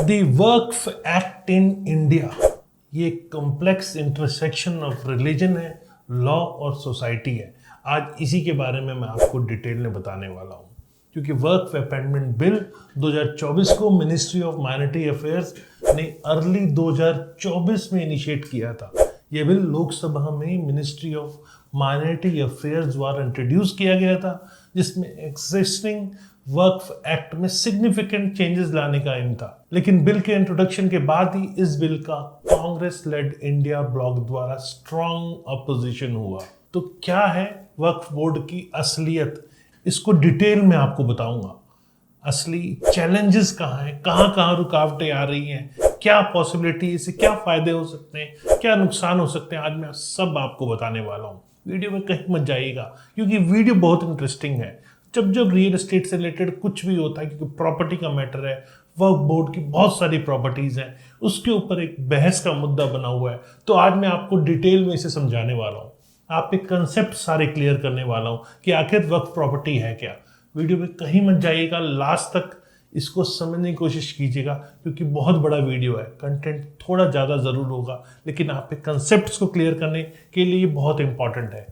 The Waqf act in India, ये complex intersection of religion है, law और society है। आज इसी के बारे में मैं आपको डिटेल में बताने वाला हूँ, क्योंकि वक्फ अमेंडमेंट बिल 2024 को मिनिस्ट्री ऑफ माइनॉरिटी अफेयर्स ने अर्ली 2024 में इनिशिएट किया था। यह बिल लोकसभा में मिनिस्ट्री ऑफ माइनॉरिटी अफेयर्स द्वारा इंट्रोड्यूस किया गया था, जिसमें एग्जिस्टिंग वक्फ एक्ट में सिग्निफिकेंट चेंजेस लाने का एम था। लेकिन बिल के इंट्रोडक्शन के बाद ही इस बिल का कांग्रेस लेड इंडिया ब्लॉक द्वारा स्ट्रॉन्ग अपोजिशन हुआ। तो क्या है वक्फ बोर्ड की असलियत, इसको डिटेल में आपको बताऊंगा। असली चैलेंजेस कहाँ हैं, कहाँ रुकावटें आ रही हैं, क्या पॉसिबिलिटी, इससे क्या फायदे हो सकते हैं, क्या नुकसान हो सकते हैं, आज मैं सब आपको बताने वाला हूँ। वीडियो में कहीं मत जाइएगा, क्योंकि वीडियो बहुत इंटरेस्टिंग है। जब रियल एस्टेट से रिलेटेड कुछ भी होता है, क्योंकि प्रॉपर्टी का मैटर है, वक्फ बोर्ड की बहुत सारी प्रॉपर्टीज हैं, उसके ऊपर एक बहस का मुद्दा बना हुआ है। तो आज मैं आपको डिटेल में इसे समझाने वाला हूँ, आप एक कंसेप्ट सारे क्लियर करने वाला हूँ कि आखिर वक्फ प्रॉपर्टी है क्या। वीडियो में कहीं मत जाइएगा, लास्ट तक इसको समझने की कोशिश कीजिएगा, क्योंकि बहुत बड़ा वीडियो है, कंटेंट थोड़ा ज़्यादा ज़रूर होगा, लेकिन आपके कंसेप्ट्स को क्लियर करने के लिए बहुत इंपॉर्टेंट है।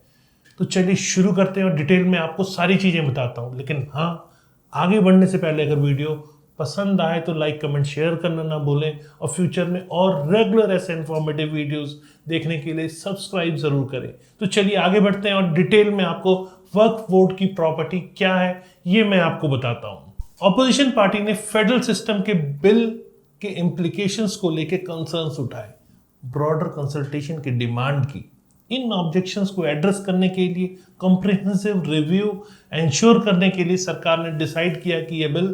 तो चलिए शुरू करते हैं और डिटेल में आपको सारी चीज़ें बताता हूँ। लेकिन हाँ, आगे बढ़ने से पहले अगर वीडियो पसंद आए तो लाइक कमेंट शेयर करना ना भूलें, और फ्यूचर में और रेगुलर ऐसे इन्फॉर्मेटिव वीडियोस देखने के लिए सब्सक्राइब ज़रूर करें। तो चलिए आगे बढ़ते हैं और डिटेल में आपको वक्फ बोर्ड की प्रॉपर्टी क्या है ये मैं आपको बताता हूँ। ऑपोजिशन पार्टी ने फेडरल सिस्टम के बिल के इम्प्लीकेशंस को लेकर कंसर्न्स उठाए, ब्रॉडर कंसल्टेशन की डिमांड की। इन ऑब्जेक्शंस को एड्रेस करने के लिए कॉम्प्रिहेंसिव रिव्यू एंश्योर करने के लिए सरकार ने डिसाइड किया कि यह bill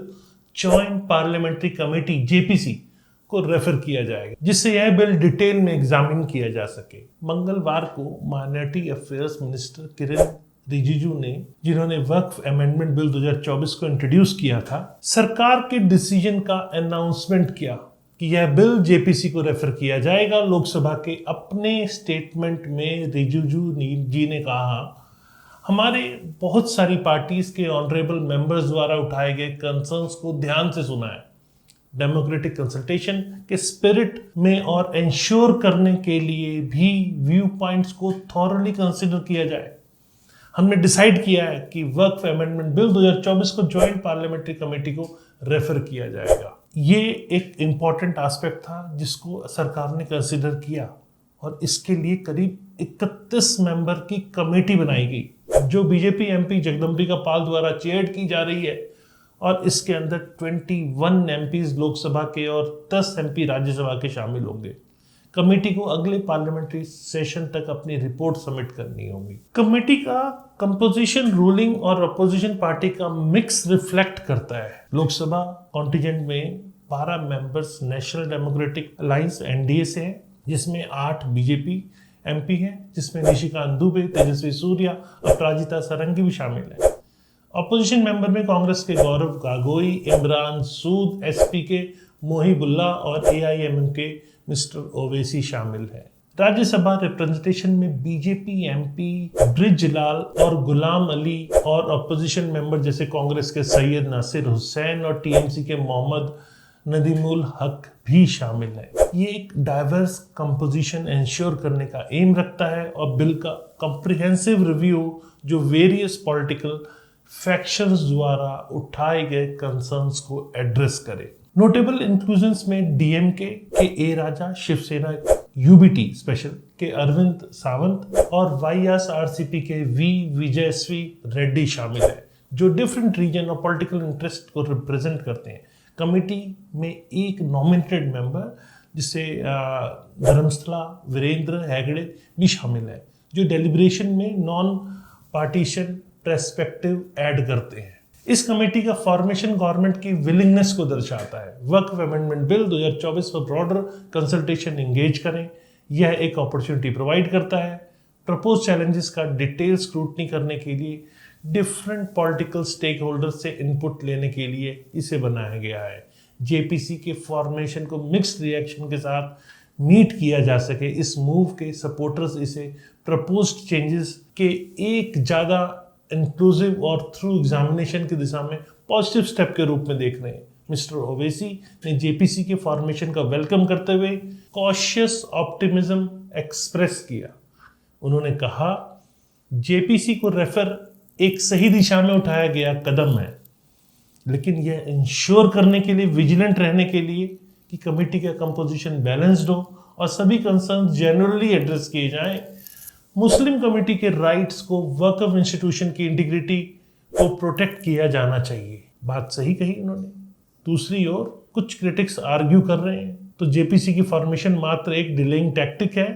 joint parliamentary committee JPC को रेफर किया जाएगा, जिससे यह बिल डिटेल में एग्जामिन किया जा सके। मंगलवार को minority affairs minister Kiren Rijiju ने, जिन्होंने वक्फ अमेंडमेंट बिल 2024 को इंट्रोड्यूस किया था, सरकार के डिसीजन का अनाउंसमेंट किया कि यह बिल जेपीसी को रेफर किया जाएगा। लोकसभा के अपने स्टेटमेंट में रिजिजू जी ने कहा, हमारे बहुत सारी पार्टीज के ऑनरेबल मेंबर्स द्वारा उठाए गए कंसर्न्स को ध्यान से सुना है। डेमोक्रेटिक कंसल्टेशन के स्पिरिट में और इंश्योर करने के लिए भी व्यू पॉइंट्स को थॉरली कंसिडर किया जाए, हमने डिसाइड किया है कि वक्फ अमेंडमेंट बिल 2024 को जॉइंट पार्लियामेंट्री कमेटी को रेफर किया जाएगा। ये एक इम्पॉर्टेंट एस्पेक्ट था जिसको सरकार ने कंसिडर किया, और इसके लिए करीब 31 मेंबर की कमेटी बनाई गई, जो बीजेपी एमपी जगदम्बिका पाल द्वारा चेयर की जा रही है। और इसके अंदर 21 एमपीज लोकसभा के और 10 एमपी राज्यसभा के शामिल होंगे। कमेटी को अगले पार्लियामेंट्री सेशन तक अपनी रिपोर्ट सबमिट करनी होगी। कमेटी का कंपोजिशन रूलिंग और अपोजिशन पार्टी का मिक्स रिफ्लेक्ट करता है। लोकसभा कॉन्टिजेंट में 12 members national democratic alliance NDA से हैं, जिसमें 8 बीजेपी एमपी हैं, जिसमें निशिकांत दुबे, तेजस्वी सूर्या, अपराजिता सारंगी भी शामिल है। अपोजिशन मेंबर में कांग्रेस के गौरव गागोई, इमरान सूद, एसपी के मोहिबुल्ला और एआईएमएम के मिस्टर ओवैसी शामिल है। राज्यसभा रिप्रेजेंटेशन में बीजेपी एमपी ब्रिजलाल और गुलाम अली और अपोजिशन मेंबर जैसे कांग्रेस के सैयद नासिर हुसैन और टीएमसी के मोहम्मद नदीमुल हक भी शामिल है। ये एक डाइवर्स कंपोजिशन इंश्योर करने का एम रखता है, और बिल का कॉम्प्रिहेंसिव रिव्यू जो वेरियस पॉलिटिकल फैक्शंस द्वारा उठाए गए कंसर्न्स को एड्रेस करे। नोटेबल इंक्लूजन्स में डीएमके के ए राजा, शिवसेना यूबीटी स्पेशल के अरविंद सावंत और वाईएसआरसीपी के वी विजयश्री रेड्डी शामिल है, जो डिफरेंट रीजन और पॉलिटिकल इंटरेस्ट को रिप्रेजेंट करते हैं। कमेटी में एक नॉमिनेटेड मेंबर जिसे धर्मस्थला वीरेंद्र हेगड़े भी शामिल है, जो डेलिब्रेशन में नॉन पार्टीशन पर्सपेक्टिव ऐड करते हैं। इस कमेटी का फॉर्मेशन गवर्नमेंट की विलिंगनेस को दर्शाता है। वक्फ अमेंडमेंट बिल 2024 पर ब्रॉडर कंसल्टेशन एंगेज करें, यह एक अपॉर्चुनिटी प्रोवाइड करता है। प्रपोज चैलेंजेस का डिटेल स्क्रूटनी करने के लिए डिफरेंट पॉलिटिकल स्टेक होल्डर्स से इनपुट लेने के लिए इसे बनाया गया है। जेपीसी के फॉर्मेशन को मिक्स्ड रिएक्शन के साथ मीट किया जा सके, इस मूव के सपोर्टर्स इसे प्रपोज्ड चेंजेस के एक ज़्यादा इंक्लूसिव और थ्रू एग्जामिनेशन की दिशा में पॉजिटिव स्टेप के रूप में देख रहे हैं। मिस्टर ओवैसी ने जेपीसी के फॉर्मेशन का वेलकम करते हुए कॉशियस ऑप्टिमिज्म एक्सप्रेस किया। उन्होंने कहा जेपीसी को रेफर एक सही दिशा में उठाया गया कदम है, लेकिन यह इंश्योर करने के लिए, विजिलेंट रहने के लिए कि कमेटी का कंपोजिशन बैलेंस्ड हो और सभी कंसर्न जेन्युइनली एड्रेस किए जाएं। मुस्लिम कमेटी के राइट्स को, वक्फ इंस्टीट्यूशन की इंटीग्रिटी को प्रोटेक्ट किया जाना चाहिए। बात सही कही उन्होंने। दूसरी ओर कुछ क्रिटिक्स आर्ग्यू कर रहे हैं तो जेपीसी की फॉर्मेशन मात्र एक डिलेइंग टैक्टिक है।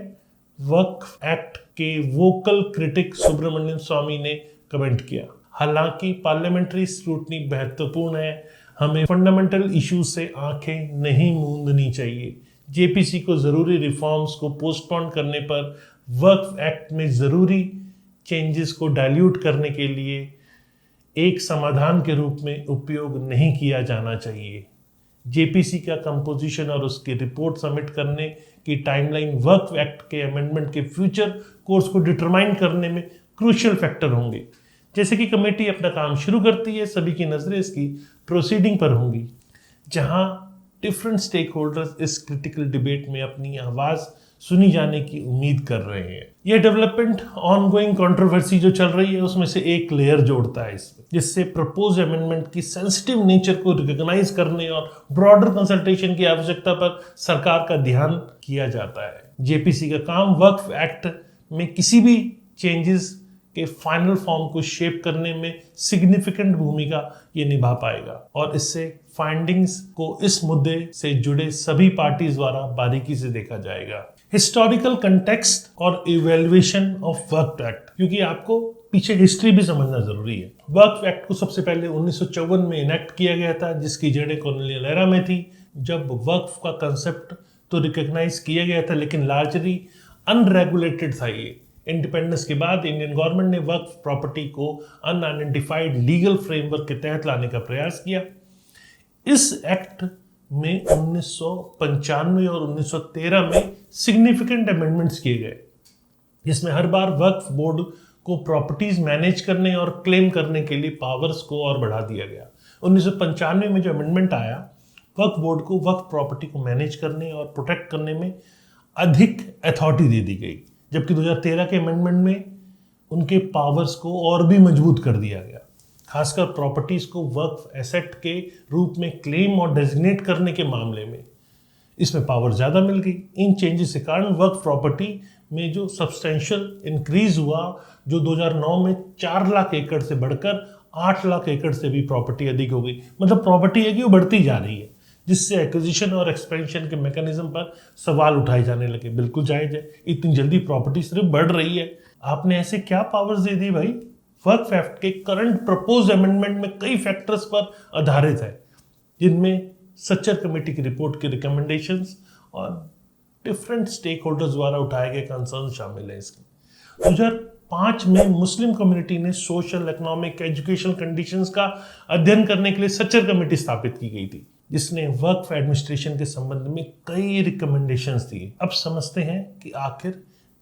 वक्फ एक्ट के वोकल क्रिटिक सुब्रमण्यम स्वामी ने कमेंट किया, हालांकि पार्लियामेंट्री स्क्रूटनी महत्वपूर्ण है, हमें फंडामेंटल इश्यूज से आंखें नहीं मूंदनी चाहिए। जेपीसी को जरूरी रिफॉर्म्स को पोस्टपोन करने पर वक्फ एक्ट में जरूरी चेंजेस को डाइल्यूट करने के लिए एक समाधान के रूप में उपयोग नहीं किया जाना चाहिए। जेपीसी का कंपोजिशन और उसकी रिपोर्ट सबमिट करने की टाइमलाइन वक्फ एक्ट के अमेंडमेंट के फ्यूचर कोर्स को डिटरमाइन करने में क्रूशियल फैक्टर होंगे। जैसे कि कमेटी अपना काम शुरू करती है, सभी की नजरें इसकी प्रोसीडिंग पर होंगी, जहां डिफरेंट स्टेक होल्डर्स इस क्रिटिकल डिबेट में अपनी आवाज सुनी जाने की उम्मीद कर रहे हैं। यह डेवलपमेंट ऑनगोइंग कंट्रोवर्सी जो चल रही है उसमें से एक लेयर जोड़ता है इसमें, जिससे प्रपोज अमेंडमेंट की सेंसिटिव नेचर को रिकॉग्नाइज करने और ब्रॉडर कंसल्टेशन की आवश्यकता पर सरकार का ध्यान किया जाता है। जेपीसी का काम वक्फ एक्ट में किसी भी चेंजेस के फाइनल फॉर्म को शेप करने में सिग्निफिकेंट भूमिका ये निभा पाएगा और इससे फाइंडिंग्स को इस मुद्दे से जुड़े सभी पार्टीज द्वारा बारीकी से देखा जाएगा। हिस्टोरिकल कंटेक्स्ट और इवैल्यूएशन ऑफ वक्फ एक्ट, क्योंकि आपको पीछे हिस्ट्री भी समझना जरूरी है। वक्फ एक्ट को सबसे पहले 1954 में इनेक्ट किया गया था, जिसकी जड़ें कॉलोनियल एरा में थी, जब वक्फ का कंसेप्ट तो रिकॉग्नाइज किया गया था लेकिन लार्जली अनरेगुलेटेड था। ये इंडिपेंडेंस के बाद इंडियन गवर्नमेंट ने वक्फ प्रॉपर्टी को अनआइडेंटिफाइड लीगल फ्रेमवर्क के तहत लाने का प्रयास किया। इस एक्ट में 1995 और 1913 में सिग्निफिकेंट अमेंडमेंट्स किए गए, जिसमें हर बार वक्फ बोर्ड को प्रॉपर्टीज मैनेज करने और क्लेम करने के लिए पावर्स को और बढ़ा दिया गया। 1995 में जो अमेंडमेंट आया, वक्फ बोर्ड को वक्फ प्रॉपर्टी को मैनेज करने और प्रोटेक्ट करने में अधिक अथॉरिटी दे दी गई, जबकि 2013 के अमेंडमेंट में उनके पावर्स को और भी मजबूत कर दिया गया। खासकर प्रॉपर्टीज को वक्फ एसेट के रूप में क्लेम और डेजिग्नेट करने के मामले में इसमें पावर ज़्यादा मिल गई। इन चेंजेस के कारण वक्फ प्रॉपर्टी में जो सब्सटेंशियल इंक्रीज हुआ, जो 2009 में 4 लाख एकड़ से बढ़कर 8 लाख एकड़ से भी प्रॉपर्टी अधिक हो गई। मतलब प्रॉपर्टी है कि वो बढ़ती जा रही है, जिससे एक्विजिशन और एक्सपेंशन के मैकेनिज्म पर सवाल उठाए जाने लगे। बिल्कुल जायज है, इतनी जल्दी प्रॉपर्टी सिर्फ बढ़ रही है, आपने ऐसे क्या पावर्स दे दी भाई? वक्फ एक्ट के करंट प्रपोज अमेंडमेंट में कई फैक्टर्स पर आधारित है, जिनमें सच्चर कमेटी की रिपोर्ट के रिकमेंडेशंस और डिफरेंट स्टेक होल्डर्स द्वारा उठाए गए कंसर्न शामिल है। इसके 2005 में मुस्लिम कम्युनिटी ने सोशल, इकोनॉमिक, एजुकेशनल कंडीशंस का अध्ययन करने के लिए सच्चर कमेटी स्थापित की गई थी, जिसने वक्फ एडमिनिस्ट्रेशन के संबंध में कई रिकमेंडेशंस दिए। अब समझते हैं कि आखिर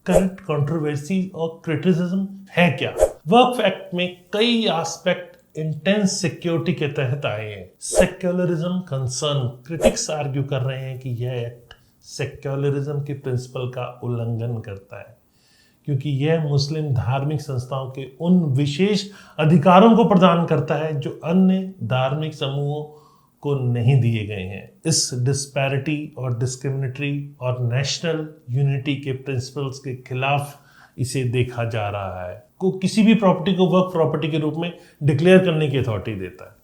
करंट कंट्रोवर्सी और क्रिटिसिज्म है क्या। वक्फ एक्ट में कई एस्पेक्ट इंटेंस सिक्योरिटी के तहत आए हैं। सेक्युलरिज्म कंसर्न, क्रिटिक्स आर्ग्यू कर रहे हैं कि यह एक्ट सेक्युलरिज्म के प्रिंसिपल का उल्लंघन करता है, क्योंकि यह मुस्लिम धार्मिक संस्थाओं के उन विशेष अधिकारों को प्रदान करता है जो अन्य धार्मिक समूहों को नहीं दिए गए हैं। इस डिस्पैरिटी और डिस्क्रिमिनेटरी और नेशनल यूनिटी के प्रिंसिपल्स के खिलाफ इसे देखा जा रहा है। को किसी भी प्रॉपर्टी को वक्फ प्रॉपर्टी के रूप में डिक्लेयर करने की अथॉरिटी देता है।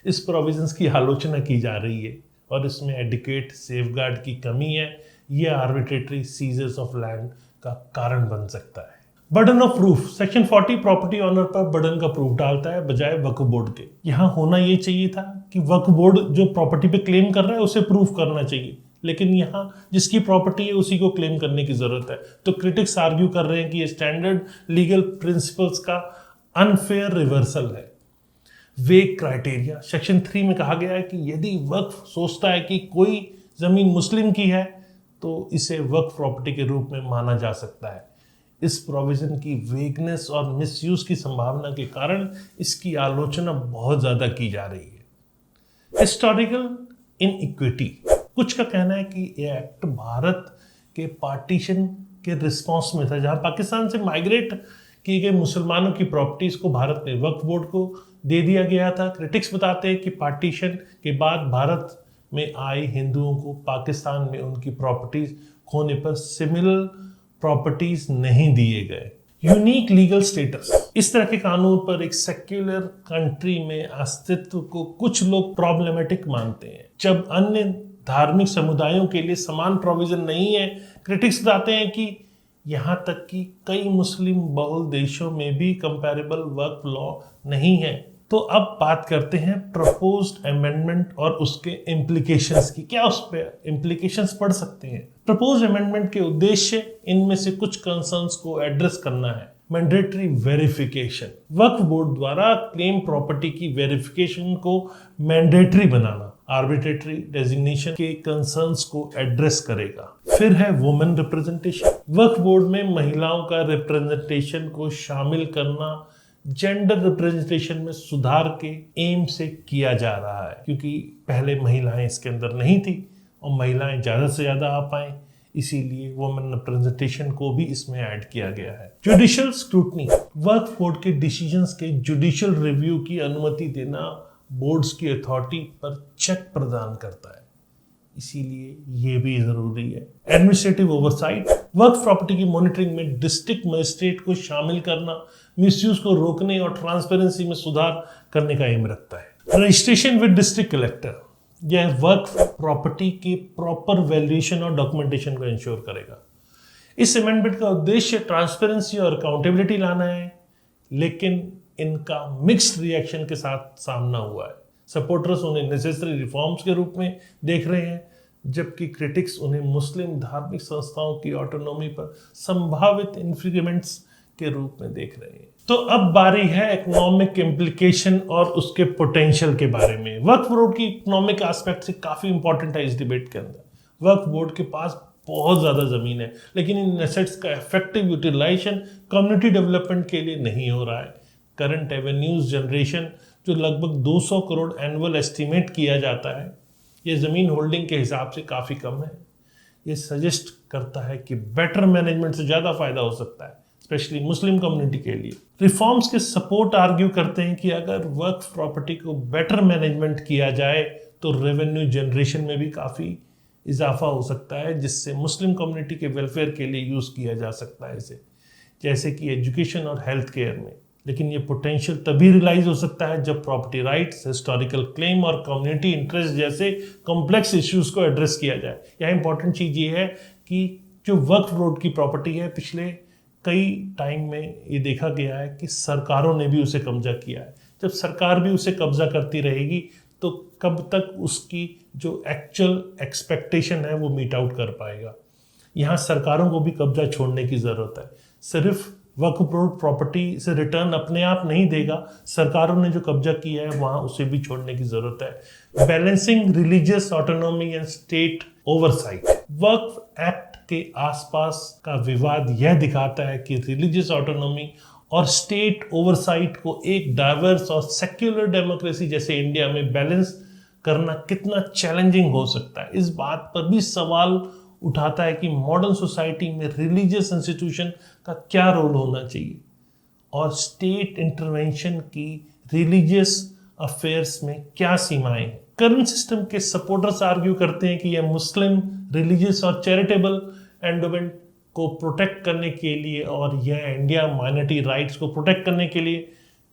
इस प्रोविजंस की आलोचना की जा रही है और इसमें एडिक्वेट सेफगार्ड की कमी है। यह आर्बिट्रेटरी सीजर्स ऑफ लैंड का कारण बन सकता है। Burden of proof, section 40 property owner पर बर्डन का प्रूफ डालता है बजाय वक्फ बोर्ड के। यहाँ होना ये चाहिए था कि वक्फ बोर्ड जो प्रॉपर्टी पे क्लेम कर रहा है उसे प्रूफ करना चाहिए, लेकिन यहाँ जिसकी प्रॉपर्टी है उसी को क्लेम करने की जरूरत है। तो क्रिटिक्स आर्ग्यू कर रहे हैं कि ये स्टैंडर्ड लीगल प्रिंसिपल्स का अनफेयर रिवर्सल है। वेग क्राइटेरिया, सेक्शन 3 में कहा गया है कि यदि वक्फ सोचता है कि कोई जमीन मुस्लिम की है तो इसे वक्फ प्रॉपर्टी के रूप में माना जा सकता है। इस प्रोविजन की वेगनेस और मिसयूज की संभावना के कारण इसकी आलोचना बहुत ज़्यादा की जा रही है। हिस्टोरिकल इनइक्विटी, कुछ का कहना है कि यह एक्ट भारत के पार्टीशन के रिस्पॉन्स में था, जहां पाकिस्तान से माइग्रेट किए गए मुसलमानों की प्रॉपर्टीज को भारत ने वक्फ बोर्ड को दे दिया गया था। क्रिटिक्स बताते हैं कि पार्टीशन के बाद भारत में आए हिंदुओं को पाकिस्तान में उनकी प्रॉपर्टीज खोने पर सिमिलर प्रॉपर्टीज नहीं दिए गए। यूनिक लीगल स्टेटस, इस तरह के कानून पर एक सेक्युलर कंट्री में अस्तित्व को कुछ लोग प्रॉब्लमेटिक मानते हैं, जब अन्य धार्मिक समुदायों के लिए समान प्रोविजन नहीं है। क्रिटिक्स बताते हैं कि यहाँ तक कि कई मुस्लिम बहुल देशों में भी कंपैरेबल वक्फ लॉ नहीं है। तो अब बात करते हैं प्रपोज्ड अमेंडमेंट और उसके इम्प्लीकेशंस की। क्या उस पर इम्प्लीकेशंस पड़ सकते हैं? प्रपोज्ड अमेंडमेंट के उद्देश्य इनमें से कुछ कंसर्न्स को एड्रेस करना है। मैंडेटरी वेरिफिकेशन, वक्फ बोर्ड द्वारा क्लेम प्रॉपर्टी की वेरिफिकेशन को मैंडेटरी बनाना आर्बिट्रेटरी डेजिग्नेशन के कंसर्न्स को एड्रेस करेगा। फिर है वुमेन रिप्रेजेंटेशन, वक्फ बोर्ड में महिलाओं का रिप्रेजेंटेशन को शामिल करना जेंडर रिप्रेजेंटेशन में सुधार के एम से किया जा रहा है, क्योंकि पहले महिलाएं इसके अंदर नहीं थी और महिलाएं ज़्यादा से ज़्यादा आ पाएं, इसीलिए वुमेन रिप्रेजेंटेशन को भी इसमें ऐड किया गया है। जुडिशियल स्क्रूटनी, वक्फ बोर्ड के डिसीजंस के जुडिशियल रिव्यू की अनुमति देना बोर्ड्स की अथॉरिटी पर चेक प्रदान करता है, इसीलिए ये भी जरूरी है। एडमिनिस्ट्रेटिव ओवरसाइट, वक्फ प्रॉपर्टी की मॉनिटरिंग में डिस्ट्रिक्ट मजिस्ट्रेट को शामिल करना मिसयूज को रोकने और ट्रांसपेरेंसी में सुधार करने का एम रखता है। रजिस्ट्रेशन विद डिस्ट्रिक्ट कलेक्टर, यह वक्फ प्रॉपर्टी के प्रॉपर वैल्यूएशन और डॉक्यूमेंटेशन को इंश्योर करेगा। इस अमेंडमेंट का उद्देश्य ट्रांसपेरेंसी और अकाउंटेबिलिटी लाना है, लेकिन इनका मिक्स्ड रिएक्शन के साथ सामना हुआ है। सपोर्टर्स उन्हें नेसेसरी रिफॉर्म्स के रूप में देख रहे हैं, जबकि क्रिटिक्स उन्हें मुस्लिम धार्मिक संस्थाओं की ऑटोनॉमी पर संभावित इंफ्रिंजमेंट्स के रूप में देख रहे हैं। तो अब बारी है इकोनॉमिक इम्प्लीकेशन और उसके पोटेंशियल के बारे में। वक्फ बोर्ड की इकोनॉमिक एस्पेक्ट से काफी इंपॉर्टेंट है इस डिबेट के अंदर। वक्फ बोर्ड के पास बहुत ज्यादा जमीन है, लेकिन इन एसेट्स का इफेक्टिव यूटिलाइजेशन कम्युनिटी डेवलपमेंट के लिए नहीं हो रहा है। करंट एवेन्यूज जनरेशन जो लगभग 200 करोड़ एनुअल एस्टिमेट किया जाता है, ये ज़मीन होल्डिंग के हिसाब से काफ़ी कम है। ये सजेस्ट करता है कि बेटर मैनेजमेंट से ज़्यादा फायदा हो सकता है, स्पेशली मुस्लिम कम्युनिटी के लिए। रिफॉर्म्स के सपोर्ट आर्ग्यू करते हैं कि अगर वक्फ प्रॉपर्टी को बेटर मैनेजमेंट किया जाए तो रेवेन्यू जनरेशन में भी काफ़ी इजाफा हो सकता है, जिससे मुस्लिम कम्युनिटी के वेलफेयर के लिए यूज़ किया जा सकता है इसे, जैसे कि एजुकेशन और हेल्थ केयर में। लेकिन ये पोटेंशियल तभी रियलाइज हो सकता है जब प्रॉपर्टी राइट्स, हिस्टोरिकल क्लेम और कम्युनिटी इंटरेस्ट जैसे कॉम्प्लेक्स इश्यूज को एड्रेस किया जाए। यहाँ इंपॉर्टेंट चीज़ ये है कि जो वक्फ बोर्ड की प्रॉपर्टी है, पिछले कई टाइम में ये देखा गया है कि सरकारों ने भी उसे कब्जा किया है। जब सरकार भी उसे कब्जा करती रहेगी तो कब तक उसकी जो एक्चुअल एक्सपेक्टेशन है वो मीट आउट कर पाएगा। यहाँ सरकारों को भी कब्जा छोड़ने की ज़रूरत है। सिर्फ वक्फ बोर्ड प्रॉपर्टी से रिटर्न अपने आप नहीं देगा, सरकारों ने जो कब्जा किया है वहाँ उसे भी छोड़ने की ज़रूरत है। Balancing religious autonomy and state oversight, Waqf act के आसपास का विवाद यह दिखाता है कि रिलीजियस ऑटोनॉमी और स्टेट ओवरसाइट को एक डाइवर्स और सेक्युलर डेमोक्रेसी जैसे इंडिया में बैलेंस करना कितना चैलेंजिंग हो सकता है। इस बात पर भी सवाल उठाता है कि मॉडर्न सोसाइटी में रिलीजियस इंस्टीट्यूशन का क्या रोल होना चाहिए और स्टेट इंटरवेंशन की रिलीजियस अफेयर्स में क्या सीमाएं हैं। करंट सिस्टम के सपोर्टर्स आर्ग्यू करते हैं कि यह मुस्लिम रिलीजियस और चैरिटेबल एंडोमेंट को प्रोटेक्ट करने के लिए और यह इंडिया माइनॉरिटी राइट्स को प्रोटेक्ट करने के लिए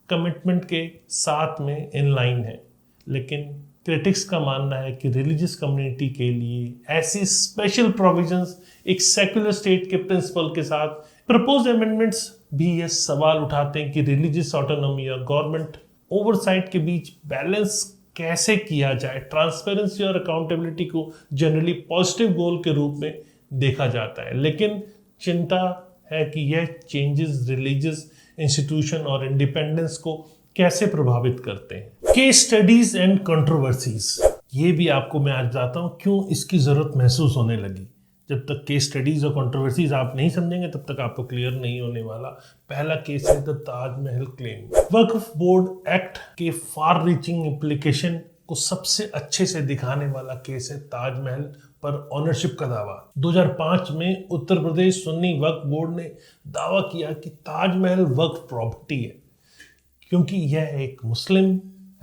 कमिटमेंट के साथ में इन लाइन है। लेकिन क्रिटिक्स का मानना है कि रिलीजियस कम्युनिटी के लिए ऐसी स्पेशल प्रोविजंस एक सेक्युलर स्टेट के प्रिंसिपल के साथ प्रपोज्ड अमेंडमेंट्स भी यह सवाल उठाते हैं कि रिलीजियस ऑटोनॉमी और गवर्नमेंट ओवरसाइट के बीच बैलेंस कैसे किया जाए। ट्रांसपेरेंसी और अकाउंटेबिलिटी को जनरली पॉजिटिव गोल के रूप में देखा जाता है, लेकिन चिंता है कि यह चेंजेस रिलीजियस इंस्टीट्यूशन और इंडिपेंडेंस को कैसे प्रभावित करते हैं। केस स्टडीज एंड कंट्रोवर्सीज, ये भी आपको मैं आज बताता हूँ क्यों इसकी जरूरत महसूस होने लगी। जब तक केस स्टडीज और कंट्रोवर्सीज आप नहीं समझेंगे तब तक आपको क्लियर नहीं होने वाला। पहला केस है the Taj Mahal claim. Waqf board act के फार रीचिंग इम्प्लीकेशन को को सबसे अच्छे से दिखाने वाला केस है ताजमहल पर ऑनरशिप का दावा। 2005 में उत्तर प्रदेश सुन्नी वक्फ बोर्ड ने दावा किया कि ताजमहल वक्फ प्रॉपर्टी है क्योंकि यह एक मुस्लिम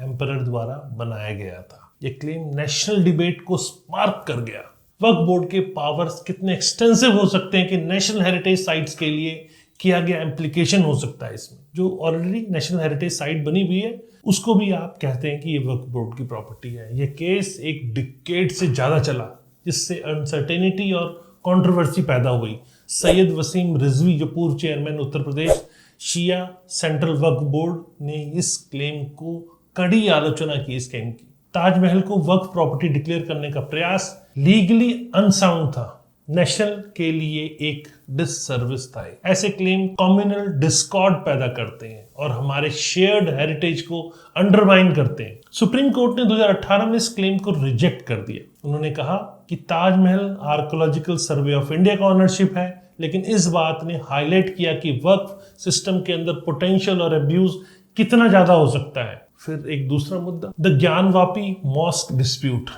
एम्परर द्वारा बनाया गया था। यह क्लेम नेशनल डिबेट को स्पार्क कर गया। वक्फ बोर्ड के पावर्स कितने एक्सटेंसिव हो सकते हैं कि नेशनल हेरिटेज साइट्स के लिए किया गया इम्प्लीकेशन हो सकता है इसमें। जो ऑलरेडी नेशनल हेरिटेज साइट बनी हुई है उसको भी आप कहते हैं कि ये वक्फ बोर्ड की प्रॉपर्टी है। ये केस एक डिकेड से ज़्यादा चला जिससे अनसर्टेनिटी और कंट्रोवर्सी पैदा हुई। सैयद वसीम रिजवी जो पूर्व चेयरमैन उत्तर प्रदेश शिया सेंट्रल वक्फ बोर्ड ने इस क्लेम को कड़ी आलोचना की। इस क्लेम की ताजमहल को वक्फ प्रॉपर्टी डिक्लेयर करने का प्रयास लीगली अनसाउंड था, नेशनल के लिए एक डिससर्विस था। ऐसे क्लेम कम्युनल डिस्कॉर्ड पैदा करते हैं और हमारे शेयर्ड हेरिटेज को अंडरमाइन करते हैं। सुप्रीम कोर्ट ने 2018 में इस क्लेम को रिजेक्ट कर दिया। उन्होंने कहा कि Taj Mahal archaeological survey of India का ऑनरशिप है, लेकिन इस बात ने हाईलाइट किया कि वक्फ सिस्टम के अंदर पोटेंशियल और अब्यूज कितना ज्यादा हो सकता है। फिर एक दूसरा मुद्दा, the Gyanvapi mosque dispute.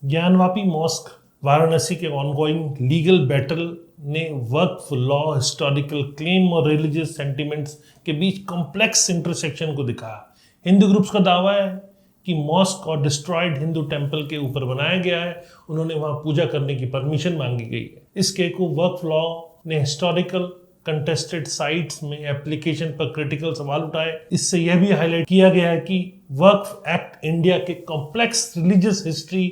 Gyanvapi mosque Varanasi के ऑनगोइंग लीगल बैटल ने वक्फ लॉ, हिस्टोरिकल क्लेम और रिलीजियस सेंटिमेंट्स के बीच कॉम्प्लेक्स इंटरसेक्शन को दिखाया। हिंदू ग्रुप्स का दावा है कि मॉस्क और डिस्ट्रॉयड हिंदू टेंपल के ऊपर बनाया गया है, उन्होंने वहां पूजा करने की परमिशन मांगी गई है। इसके को वक्फ लॉ ने हिस्टोरिकल कंटेस्टेड साइट्स में एप्लीकेशन पर क्रिटिकल सवाल उठाए। इससे यह भी हाईलाइट किया गया है कि वक्फ एक्ट इंडिया के कॉम्प्लेक्स रिलीजियस हिस्ट्री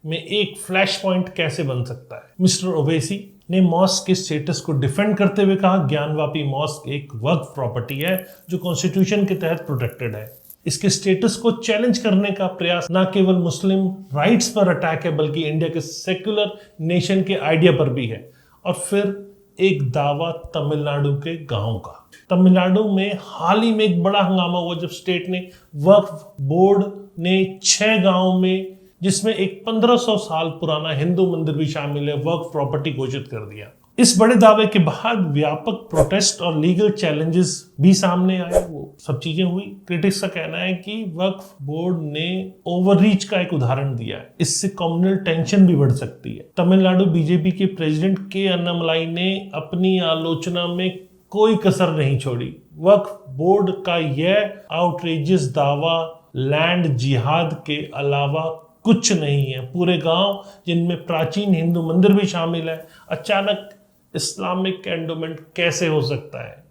में एक फ्लैश पॉइंट कैसे बन सकता है। मिस्टर ओवैसी ने मॉस्क के स्टेटस को डिफेंड करते हुए कहा, ज्ञानवापी मॉस्क एक वक्फ प्रॉपर्टी है जो कॉन्स्टिट्यूशन के तहत प्रोटेक्टेड है। इसके स्टेटस को चैलेंज करने का प्रयास न केवल मुस्लिम राइट्स पर अटैक है बल्कि इंडिया के सेक्युलर नेशन के आइडिया पर भी है। और फिर एक दावा तमिलनाडु के गांव का। तमिलनाडु में हाल ही में एक बड़ा हंगामा हुआ जब स्टेट ने वक्फ बोर्ड ने 6 गांव में, जिसमें एक 1500 साल पुराना हिंदू मंदिर भी शामिल है, वक्फ प्रॉपर्टी घोषित कर दिया। इस बड़े दावे के बाद व्यापक प्रोटेस्ट और लीगल चैलेंजेस भी सामने आए। वो सब चीजें हुई। क्रिटिक्स का कहना है कि वक्फ बोर्ड ने ओवररीच का एक उदाहरण दिया है, इससे कम्युनल टेंशन भी बढ़ सकती है। तमिलनाडु बीजेपी के प्रेसिडेंट के अन्नामलाई ने अपनी आलोचना में कोई कसर नहीं छोड़ी। वक्फ बोर्ड का यह आउटरेजियस दावा लैंड जिहाद के अलावा कुछ नहीं है। पूरे गांव जिनमें प्राचीन हिंदू मंदिर भी शामिल है, अचानक इस्लामिक एंडोमेंट कैसे हो सकता है?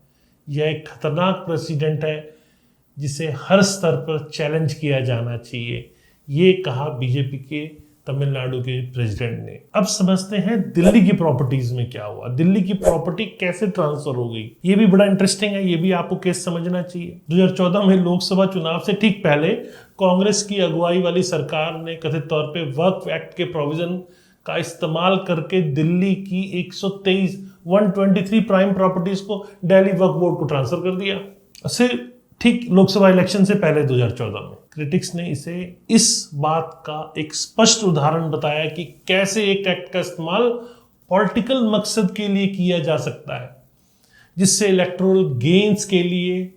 यह एक खतरनाक प्रेसिडेंट है जिसे हर स्तर पर चैलेंज किया जाना चाहिए, ये कहा बीजेपी के तमिलनाडु के प्रेसिडेंट ने। अब समझते हैं दिल्ली की प्रॉपर्टीज में क्या हुआ, दिल्ली की प्रॉपर्टी कैसे ट्रांसफर हो गई। ये भी बड़ा इंटरेस्टिंग है, ये भी आपको केस समझना चाहिए। 2014 में लोकसभा चुनाव से ठीक पहले कांग्रेस की अगुवाई वाली सरकार ने कथित तौर पे वक्फ एक्ट के प्रोविजन का इस्तेमाल करके दिल्ली की 123 प्राइम प्रॉपर्टीज को दिल्ली वक्फ बोर्ड को ट्रांसफर कर दिया। उसे ठीक लोकसभा इलेक्शन से पहले 2014 में। क्रिटिक्स ने इसे इस बात का एक स्पष्ट उदाहरण बताया कि कैसे एक एक्ट का इस्तेमाल पॉलिटिकल मकसद के लिए किया जा सकता है, जिससे इलेक्टोरल गेन्स के लिए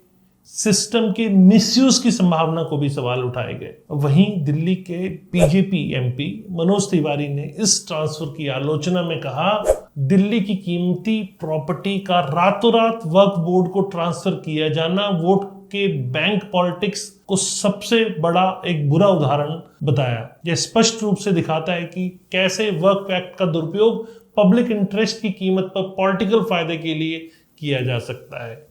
सिस्टम के मिसयूज की संभावना को भी सवाल उठाए गए। वहीं दिल्ली के बीजेपी एमपी मनोज तिवारी ने इस ट्रांसफर की आलोचना में कहा, दिल्ली की कीमती प्रॉपर्टी का रातों रात वक्फ बोर्ड को ट्रांसफर किया जाना वोट के बैंक पॉलिटिक्स को सबसे बड़ा एक बुरा उदाहरण बताया। यह स्पष्ट रूप से दिखाता है कि कैसे वक्फ एक्ट का दुरुपयोग पब्लिक इंटरेस्ट की कीमत पर पॉलिटिकल फायदे के लिए किया जा सकता है।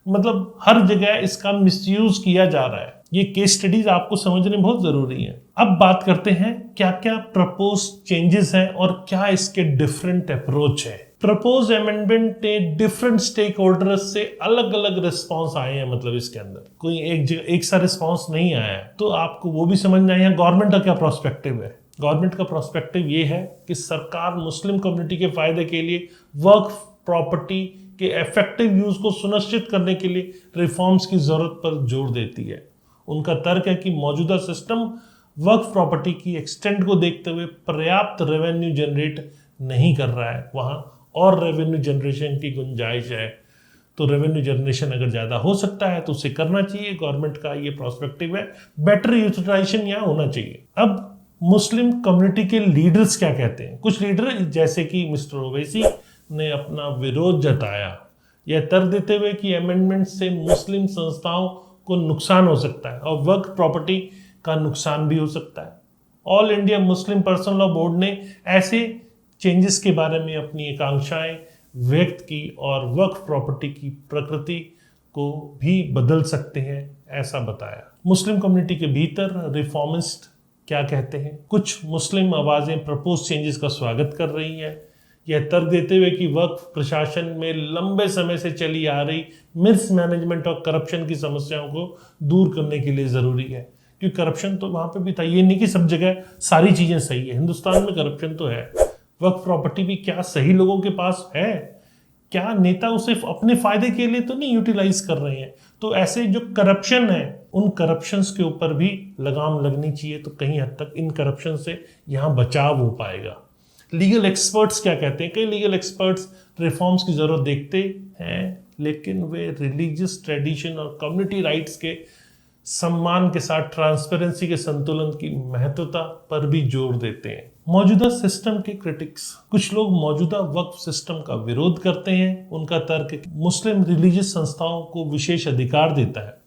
मतलब हर जगह इसका मिसयूज किया जा रहा है। ये केस स्टडीज आपको समझने बहुत जरूरी है। अब बात करते हैं क्या क्या प्रपोज चेंजेस हैं और क्या इसके डिफरेंट अप्रोच है। प्रपोज अमेंडमेंट ने डिफरेंट स्टेक होल्डर्स से अलग अलग रिस्पॉन्स आए हैं। मतलब इसके अंदर कोई एक सा रिस्पॉन्स नहीं आया है, तो आपको वो भी समझना है गवर्नमेंट का क्या प्रोस्पेक्टिव है। गवर्नमेंट का प्रोस्पेक्टिव ये है कि सरकार मुस्लिम कम्युनिटी के फायदे के लिए वक्फ प्रॉपर्टी के इफेक्टिव यूज को सुनिश्चित करने के लिए रिफॉर्म्स की जरूरत पर जोर देती है। उनका तर्क है कि मौजूदा सिस्टम वक्फ प्रॉपर्टी की एक्सटेंट को देखते हुए पर्याप्त रेवेन्यू जनरेट नहीं कर रहा है, वहां और रेवेन्यू जनरेशन की गुंजाइश है। तो रेवेन्यू जनरेशन अगर ज़्यादा हो सकता है तो उसे करना चाहिए, गवर्नमेंट का ये प्रोस्पेक्टिव है, बेटर यूटिलाइजेशन यहाँ होना चाहिए। अब मुस्लिम कम्युनिटी के लीडर्स क्या कहते हैं? कुछ लीडर जैसे कि मिस्टर ओवैसी ने अपना विरोध जताया, यह तर्क देते हुए कि अमेंडमेंट से मुस्लिम संस्थाओं को नुकसान हो सकता है और वक्फ प्रॉपर्टी का नुकसान भी हो सकता है। All India Muslim personal law board ने ऐसे चेंजेस के बारे में अपनी आकांक्षाएं व्यक्त की और वक्फ प्रॉपर्टी की प्रकृति को भी बदल सकते हैं, ऐसा बताया। मुस्लिम कम्युनिटी के भीतर रिफॉर्मिस्ट क्या कहते हैं? कुछ मुस्लिम आवाजें प्रपोज चेंजेस का स्वागत कर रही हैं, यह तर्क देते हुए कि वक्फ प्रशासन में लंबे समय से चली आ रही मिसमैनेजमेंट और करप्शन की समस्याओं को दूर करने के लिए ज़रूरी है। क्योंकि करप्शन तो वहाँ पे भी था, ये नहीं कि सब जगह सारी चीज़ें सही है, हिंदुस्तान में करप्शन तो है। वक्फ प्रॉपर्टी भी क्या सही लोगों के पास है? क्या नेता उसे अपने फायदे के लिए तो नहीं यूटिलाइज कर रहे हैं? तो ऐसे जो करप्शन है उन करप्शंस के ऊपर भी लगाम लगनी चाहिए, तो कहीं हद तक इन करप्शन से यहाँ बचाव हो पाएगा। लीगल एक्सपर्ट्स क्या कहते हैं? कई लीगल एक्सपर्ट्स रिफॉर्म्स की ज़रूरत देखते हैं, लेकिन वे रिलीजियस ट्रेडिशन और कम्युनिटी राइट्स के सम्मान के साथ ट्रांसपेरेंसी के संतुलन की महत्वता पर भी जोर देते हैं। मौजूदा सिस्टम के क्रिटिक्स, कुछ लोग मौजूदा वक्फ सिस्टम का विरोध करते हैं। उनका तर्क मुस्लिम रिलीजियस संस्थाओं को विशेष अधिकार देता है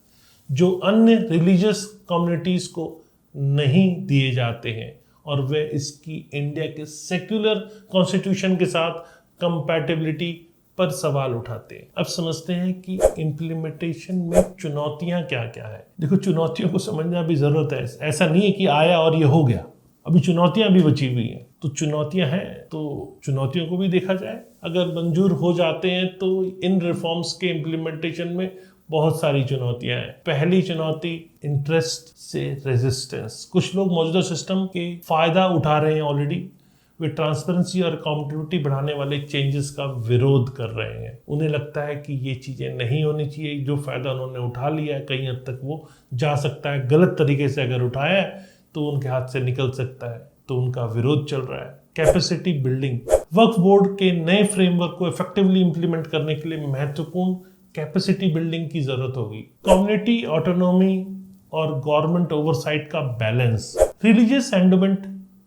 जो अन्य रिलीजियस कम्युनिटीज को नहीं दिए जाते हैं, और वे इसकी इंडिया के सेक्युलर कॉन्स्टिट्यूशन के साथ कंपैटिबिलिटी पर सवाल उठाते हैं। अब समझते हैं कि इम्प्लीमेंटेशन में चुनौतियां क्या क्या है। देखो, चुनौतियों को समझना भी जरूरत है, ऐसा नहीं है कि आया और ये हो गया, अभी चुनौतियां भी बची हुई हैं। तो चुनौतियां हैं तो चुनौतियों को भी देखा जाए। अगर मंजूर हो जाते हैं तो इन रिफॉर्म्स के इम्प्लीमेंटेशन में बहुत सारी चुनौतियां हैं। पहली चुनौती इंटरेस्ट से रेजिस्टेंस। कुछ लोग मौजूदा सिस्टम के फायदा उठा रहे हैं ऑलरेडी, वे ट्रांसपेरेंसी और अकाउंटेबिलिटी बढ़ाने वाले चेंजेस का विरोध कर रहे हैं। उन्हें लगता है कि ये चीज़ें नहीं होनी चाहिए, जो फ़ायदा उन्होंने उठा लिया है कहीं हद तक वो जा सकता है, गलत तरीके से अगर उठाया है तो उनके हाथ से निकल सकता है, तो उनका विरोध चल रहा है। कैपेसिटी बिल्डिंग, वक्फ बोर्ड के नए फ्रेमवर्क को इफेक्टिवली इंप्लीमेंट करने के लिए महत्वपूर्ण कैपेसिटी बिल्डिंग की जरूरत होगी। कम्युनिटी ऑटोनॉमी और गवर्नमेंट ओवरसाइट का बैलेंस, रिलीजियस एंडोमेंट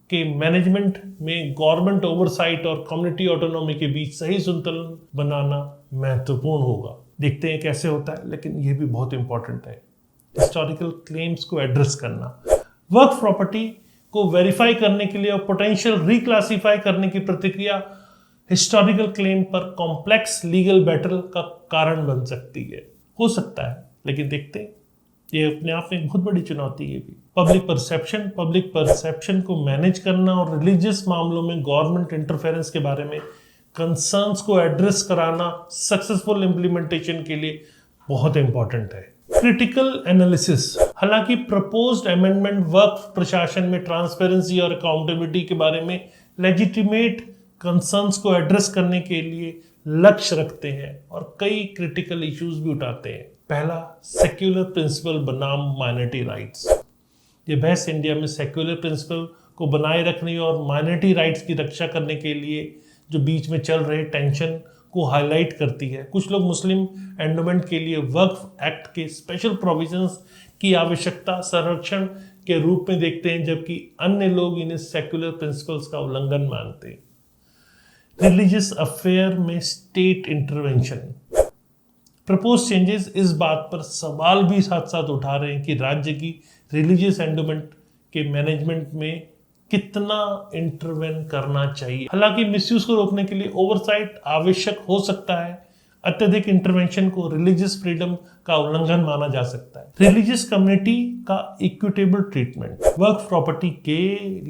के मैनेजमेंट में गवर्नमेंट ओवरसाइट और कम्युनिटी ऑटोनॉमी के बीच सही संतुलन बनाना महत्वपूर्ण होगा। देखते हैं कैसे होता है, लेकिन यह भी बहुत इंपॉर्टेंट है। हिस्टोरिकल क्लेम्स को एड्रेस करना, वक्फ प्रॉपर्टी को वेरीफाई करने के लिए और पोटेंशियल रिक्लासिफाई करने की प्रतिक्रिया हिस्टोरिकल क्लेम पर कॉम्प्लेक्स लीगल बैटल का कारण बन सकती है, हो सकता है, लेकिन देखते हैं, ये अपने आप में बहुत बड़ी चुनौती है भी। पब्लिक परसेप्शन को मैनेज करना और रिलीजियस मामलों में गवर्नमेंट इंटरफेरेंस के बारे में कंसर्न्स को एड्रेस कराना सक्सेसफुल इंप्लीमेंटेशन के लिए बहुत इंपॉर्टेंट है। क्रिटिकल एनालिसिस, हालांकि प्रपोज्ड अमेंडमेंट वक्फ प्रशासन में ट्रांसपेरेंसी और अकाउंटेबिलिटी के बारे में लेजिटिमेट कंसर्न्स को एड्रेस करने के लिए लक्ष्य रखते हैं और कई क्रिटिकल इश्यूज भी उठाते हैं। पहला, सेक्युलर प्रिंसिपल बनाम माइनॉरिटी राइट्स। ये बहस इंडिया में सेक्युलर प्रिंसिपल को बनाए रखने और माइनॉरिटी राइट्स की रक्षा करने के लिए जो बीच में चल रहे टेंशन को हाईलाइट करती है। कुछ लोग मुस्लिम एंडोमेंट के लिए वक्फ एक्ट के स्पेशल प्रोविजंस की आवश्यकता संरक्षण के रूप में देखते हैं, जबकि अन्य लोग इन्हें सेक्युलर प्रिंसिपल्स का उल्लंघन मानते हैं। रिलीजियस अफेयर में स्टेट इंटरवेंशन, प्रपोज चेंजेस इस बात पर सवाल भी साथ साथ उठा रहे हैं कि राज्य की रिलीजियस एंडोमेंट के मैनेजमेंट में कितना इंटरवेन करना चाहिए। हालांकि मिसयूज को रोकने के लिए ओवरसाइट आवश्यक हो सकता है, अत्यधिक इंटरवेंशन को रिलीजियस फ्रीडम का उल्लंघन माना जा सकता है। रिलीजियस कम्युनिटी का इक्विटेबल ट्रीटमेंट, वक्फ प्रॉपर्टी के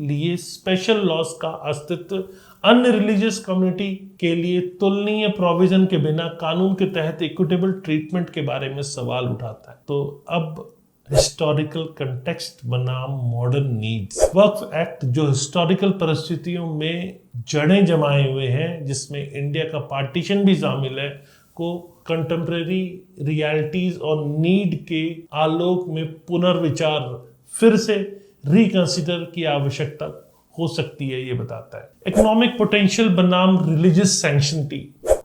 लिए स्पेशल लॉज का अस्तित्व अन्य रिलीजियस कम्युनिटी के लिए तुलनीय प्रोविजन के बिना कानून के तहत इक्विटेबल ट्रीटमेंट के बारे में सवाल उठाता है। तो अब हिस्टोरिकल कंटेक्स्ट बनाम मॉडर्न नीड्स, वक्फ एक्ट जो हिस्टोरिकल परिस्थितियों में जड़ें जमाए हुए हैं, जिसमें इंडिया का पार्टीशन भी शामिल है, को कंटेम्प्रेरी रियलिटीज और नीड के आलोक में पुनर्विचार फिर से रिकंसिडर की आवश्यकता हो सकती है, ये बताता है। इकोनॉमिक पोटेंशियल बनाम रिलीजियस सैंक्शनिटी,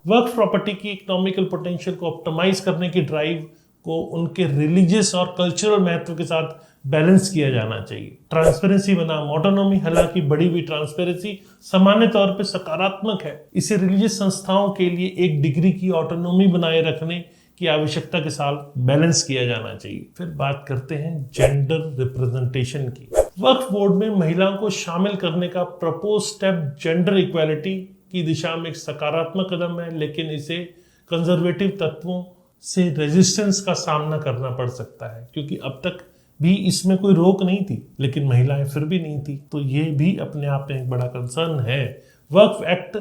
वर्क प्रॉपर्टी की इकोनॉमिकल पोटेंशियल को ऑप्टिमाइज करने की ड्राइव को उनके रिलीजियस और कल्चरल महत्व के साथ बैलेंस किया जाना चाहिए। ट्रांसपेरेंसी बनाम ऑटोनॉमी, हालांकि बढ़ी हुई ट्रांसपेरेंसी सामान्य तौर पे सकारात्मक है, इसे रिलीजियस संस्थाओं के लिए एक डिग्री की ऑटोनॉमी बनाए रखने की आवश्यकता के साथ बैलेंस किया जाना चाहिए। फिर बात करते हैं जेंडर रिप्रेजेंटेशन की। वक्फ बोर्ड में महिलाओं को शामिल करने का प्रपोज स्टेप जेंडर इक्वालिटी की दिशा में एक सकारात्मक कदम है, लेकिन इसे कंजर्वेटिव तत्वों से रेजिस्टेंस का सामना करना पड़ सकता है, क्योंकि अब तक भी इसमें कोई रोक नहीं थी, लेकिन महिलाएं फिर भी नहीं थी, तो ये भी अपने आप में एक बड़ा कंसर्न है। वक्फ एक्ट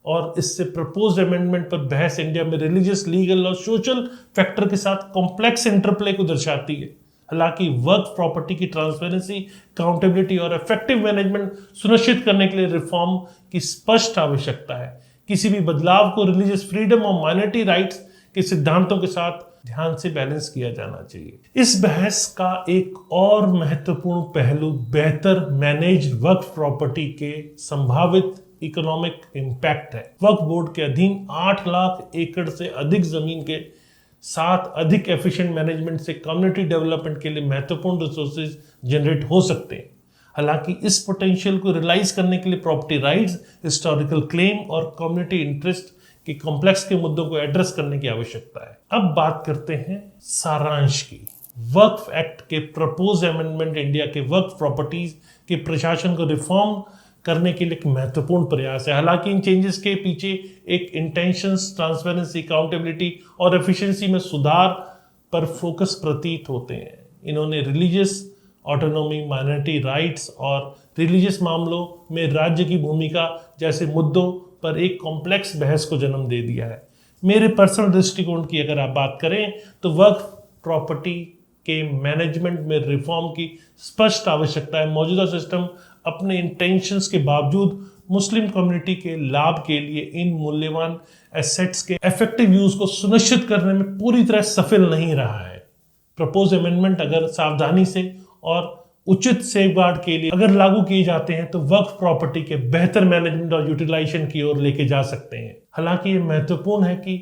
और इससे प्रपोज्ड अमेंडमेंट पर बहस इंडिया में रिलीजियस, लीगल और सोशल फैक्टर के साथ कॉम्प्लेक्स इंटरप्ले को दर्शाती है। हालांकि वर्क प्रॉपर्टी की ट्रांसपेरेंसी, अकाउंटेबिलिटी और इफेक्टिव मैनेजमेंट सुनिश्चित करने के लिए रिफॉर्म की स्पष्ट आवश्यकता है। किसी भी बदलाव को रिलीजियस फ्रीडम और माइनॉरिटी राइट्स के सिद्धांतों के साथ ध्यान से बैलेंस किया जाना चाहिए। इस बहस का एक और महत्वपूर्ण पहलू बेहतर मैनेज वक्फ प्रॉपर्टी के संभावित इकोनॉमिक इम्पैक्ट है। वक्फ बोर्ड के अधीन 8 लाख एकड़ से अधिक जमीन के साथ अधिक एफिशिएंट मैनेजमेंट से कम्युनिटी डेवलपमेंट के लिए महत्वपूर्ण रिसोर्सेज जनरेट हो सकते हैं। हालांकि इस पोटेंशियल को रियलाइज करने के लिए प्रॉपर्टी राइट्स, हिस्टोरिकल क्लेम और कम्युनिटी इंटरेस्ट के कॉम्प्लेक्स के मुद्दों को एड्रेस करने की आवश्यकता है। अब बात करते हैं सारांश की। वक्फ एक्ट के प्रपोज अमेंडमेंट इंडिया के वक्फ प्रॉपर्टीज के प्रशासन को रिफॉर्म करने के लिए एक महत्वपूर्ण प्रयास है। हालांकि इन चेंजेस के पीछे एक इंटेंशंस, ट्रांसपेरेंसी, अकाउंटेबिलिटी और एफिशिएंसी में सुधार पर फोकस प्रतीत होते हैं। इन्होंने रिलीजियस ऑटोनॉमी, माइनॉरिटी राइट्स और रिलीजियस मामलों में राज्य की भूमिका जैसे मुद्दों पर एक कॉम्प्लेक्स बहस को जन्म दे दिया है। मेरे पर्सनल दृष्टिकोण की अगर आप बात करें तो वक्फ प्रॉपर्टी के मैनेजमेंट में रिफॉर्म की स्पष्ट आवश्यकता है। मौजूदा सिस्टम अपने इंटेंशंस के बावजूद मुस्लिम कम्युनिटी के लाभ के लिए इन मूल्यवान एसेट्स के इफेक्टिव यूज को सुनिश्चित करने में पूरी तरह सफल नहीं रहा है। प्रपोज अमेंडमेंट अगर सावधानी से और उचित सेफगार्ड के लिए अगर लागू किए जाते हैं तो वक्फ प्रॉपर्टी के बेहतर मैनेजमेंट और यूटिलाइजेशन की ओर लेके जा सकते हैं। हालांकि ये महत्वपूर्ण है कि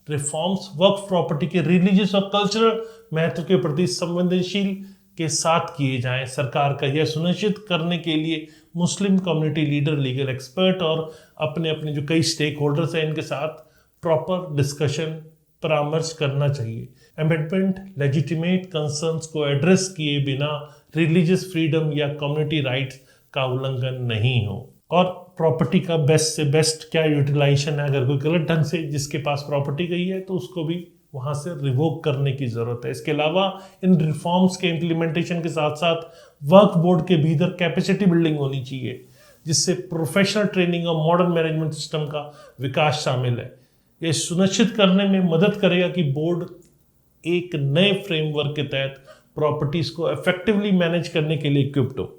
रिफॉर्म्स वक्फ प्रॉपर्टी के रिलीजियस और कल्चरल महत्व के प्रति संवेदनशील के साथ किए जाएं। सरकार का यह सुनिश्चित करने के लिए Muslim community leader, legal expert और अपने अपने जो कई स्टेक होल्डर्स हैं इनके साथ प्रॉपर डिस्कशन, परामर्श करना चाहिए। अमेंडमेंट लेजिटिमेट कंसर्न्स को एड्रेस किए बिना रिलीजियस फ्रीडम या कम्युनिटी राइट्स का उल्लंघन नहीं हो। और प्रॉपर्टी का बेस्ट से बेस्ट क्या यूटिलाइजेशन है। अगर कोई गलत ढंग से जिसके पास प्रॉपर्टी गई है तो उसको भी वहां से रिवोक करने की जरूरत है। इसके अलावा इन रिफॉर्म्स के इम्प्लीमेंटेशन के साथ साथ वक्फ बोर्ड के भीतर कैपेसिटी बिल्डिंग होनी चाहिए, जिससे प्रोफेशनल ट्रेनिंग और मॉडर्न मैनेजमेंट सिस्टम का विकास शामिल है। यह सुनिश्चित करने में मदद करेगा कि बोर्ड एक नए फ्रेमवर्क के तहत प्रॉपर्टीज को इफेक्टिवली मैनेज करने के लिए इक्विप्ड हो।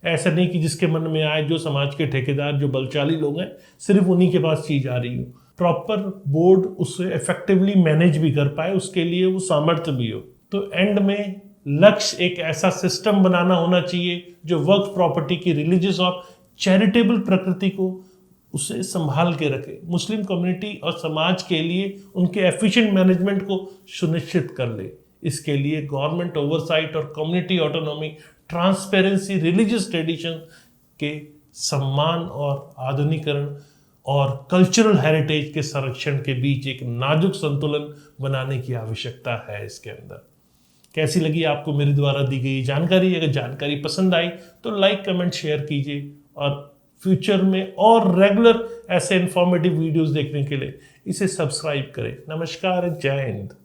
ऐसा नहीं कि जिसके मन में आए, जो समाज के ठेकेदार, जो बलशाली लोग हैं, सिर्फ उन्हीं के पास चीज आ रही हो। प्रॉपर बोर्ड उसे इफेक्टिवली मैनेज भी कर पाए, उसके लिए वो सामर्थ्य भी हो। तो एंड में लक्ष्य एक ऐसा सिस्टम बनाना होना चाहिए जो वक्फ प्रॉपर्टी की रिलीजियस और चैरिटेबल प्रकृति को उसे संभाल के रखे, मुस्लिम कम्युनिटी और समाज के लिए उनके एफिशिएंट मैनेजमेंट को सुनिश्चित कर ले। इसके लिए गवर्नमेंट ओवरसाइट और community autonomy, transparency, religious tradition के सम्मान और आधुनिकरण और कल्चरल हेरिटेज के संरक्षण के बीच एक नाजुक संतुलन बनाने की आवश्यकता है। इसके अंदर कैसी लगी आपको मेरे द्वारा दी गई जानकारी? अगर जानकारी पसंद आई तो लाइक, कमेंट, शेयर कीजिए और फ्यूचर में और रेगुलर ऐसे इंफॉर्मेटिव वीडियोस देखने के लिए इसे सब्सक्राइब करें। नमस्कार, जय हिंद।